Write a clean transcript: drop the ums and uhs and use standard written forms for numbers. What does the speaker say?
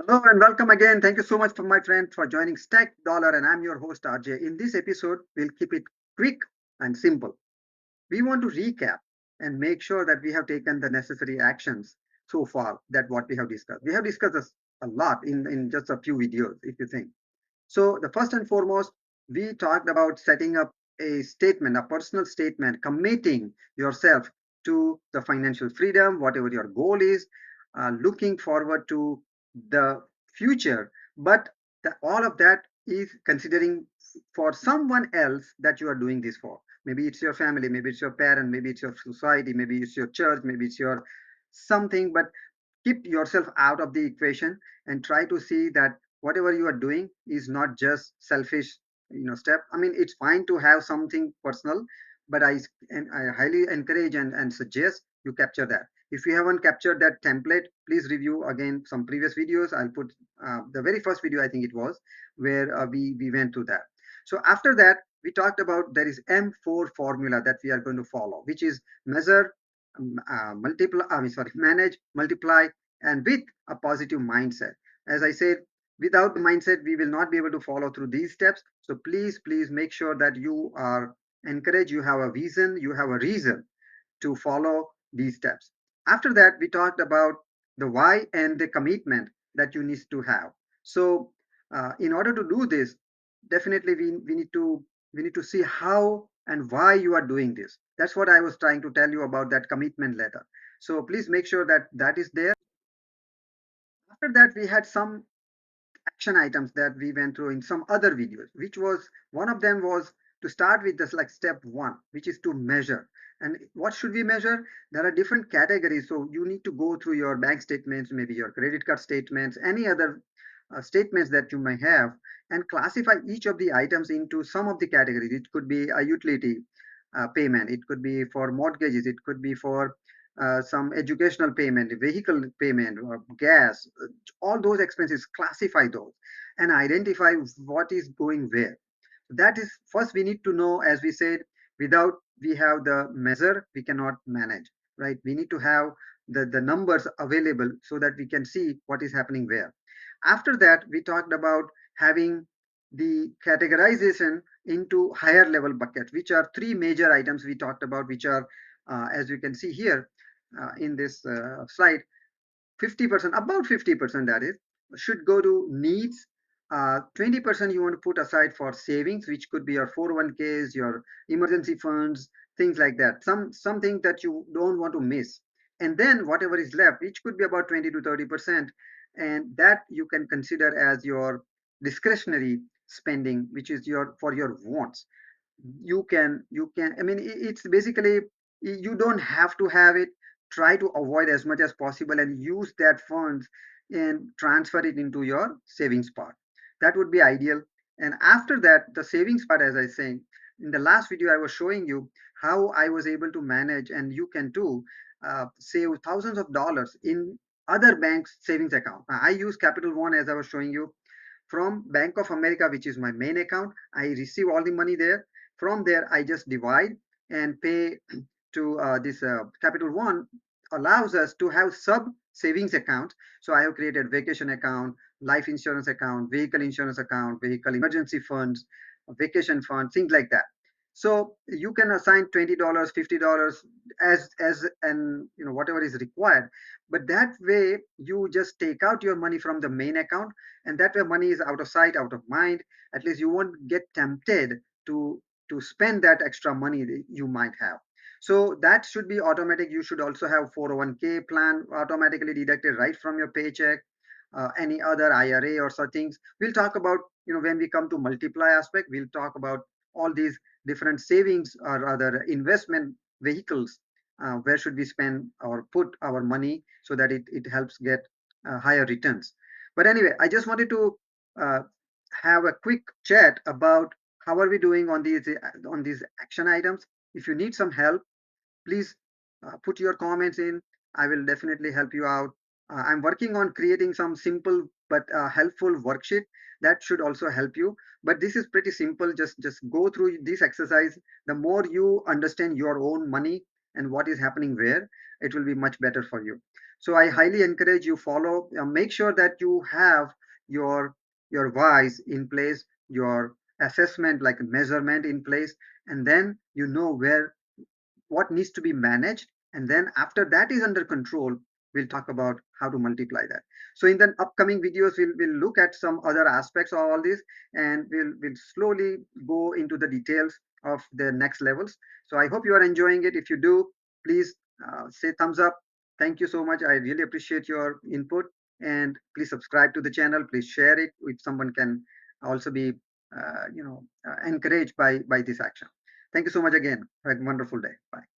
Hello and welcome again. Thank you so much for my friend for joining Stack Dollar, and I'm your host RJ. In this episode, we'll keep it quick and simple. We want to recap and make sure that we have taken the necessary actions so far that what we have discussed. We have discussed this a lot in just a few videos, if you think. So the first and foremost, we talked about setting up a statement, a personal statement, committing yourself to the financial freedom, whatever your goal is, looking forward to the future. But all of that is considering for someone else that you are doing this for. Maybe it's your family, maybe it's your parent, maybe it's your society, maybe it's your church, maybe it's your something, but keep yourself out of the equation and try to see that whatever you are doing is not just selfish step. I mean, it's fine to have something personal, but I highly encourage and suggest you capture that. If you haven't captured that template, please review again some previous videos. I'll put the very first video, I think it was, where we went through that. So after that, we talked about there is M4 formula that we are going to follow, which is measure, multiply, I mean, sorry, manage, multiply, and with a positive mindset. As I said, without the mindset, we will not be able to follow through these steps. So please make sure that you are encouraged, you have a vision, you have a reason to follow these steps. After that, we talked about the why and the commitment that you need to have. So, in order to do this, definitely we need to see how and why you are doing this. That's what I was trying to tell you about that commitment letter. So please make sure that that is there. After that, we had some action items that we went through in some other videos, which was one of them was to start with this like step one, which is to measure. And what should we measure? There are different categories. So you need to go through your bank statements, maybe your credit card statements, any other statements that you may have, and classify each of the items into some of the categories. It could be a utility payment, it could be for mortgages, it could be for some educational payment, vehicle payment, gas, all those expenses, classify those and identify what is going where. That is first we need to know, as we said, without we have the measure, we cannot manage, right? We need to have the numbers available so that we can see what is happening where. After that, we talked about having the categorization into higher level buckets, which are three major items we talked about, which are, as you can see here in this slide, 50%, about 50% that is, should go to needs. 20% you want to put aside for savings, which could be your 401ks, your emergency funds, things like that. Something that you don't want to miss. And then whatever is left, which could be about 20 to 30%, and that you can consider as your discretionary spending, which is your for your wants. You can, I mean, it's basically you don't have to have it. Try to avoid as much as possible and use that funds and transfer it into your savings part. That would be ideal. And after that, the savings part, as I say in the last video, I was showing you how I was able to manage, and you can too, save thousands of dollars in other banks savings account. I use Capital One, as I was showing you, from Bank of America, which is my main account. I receive all the money there. From there, I just divide and pay to this Capital One. Allows us to have sub savings accounts. So I have created vacation account, life insurance account, vehicle insurance account, vehicle emergency funds, vacation fund, things like that. So you can assign $20, $50 as and whatever is required. But that way you just take out your money from the main account, and that way money is out of sight, out of mind. At least you won't get tempted to spend that extra money that you might have. So that should be automatic. You should also have 401k plan automatically deducted right from your paycheck. Any other IRA or such things we'll talk about, when we come to multiply aspect. We'll talk about all these different savings or other investment vehicles. Where should we spend or put our money so that it helps get higher returns. But anyway, I just wanted to uh, have a quick chat about how are we doing on these action items. If you need some help, please put your comments in. I will definitely help you out. I'm working on creating some simple but helpful worksheet that should also help you. But this is pretty simple. Just go through this exercise. The more you understand your own money and what is happening where, it will be much better for you. So I highly encourage you follow, make sure that you have your your whys in place, your assessment like measurement in place, and then you know where what needs to be managed, and then after that is under control, we'll talk about how to multiply that. So in the upcoming videos, we'll look at some other aspects of all this, and we'll slowly go into the details of the next levels. So I hope you are enjoying it. If you do, please say thumbs up. Thank you so much. I really appreciate your input, and please subscribe to the channel. Please share it if someone can also be encouraged by this action. Thank you so much again. Have a wonderful day. Bye.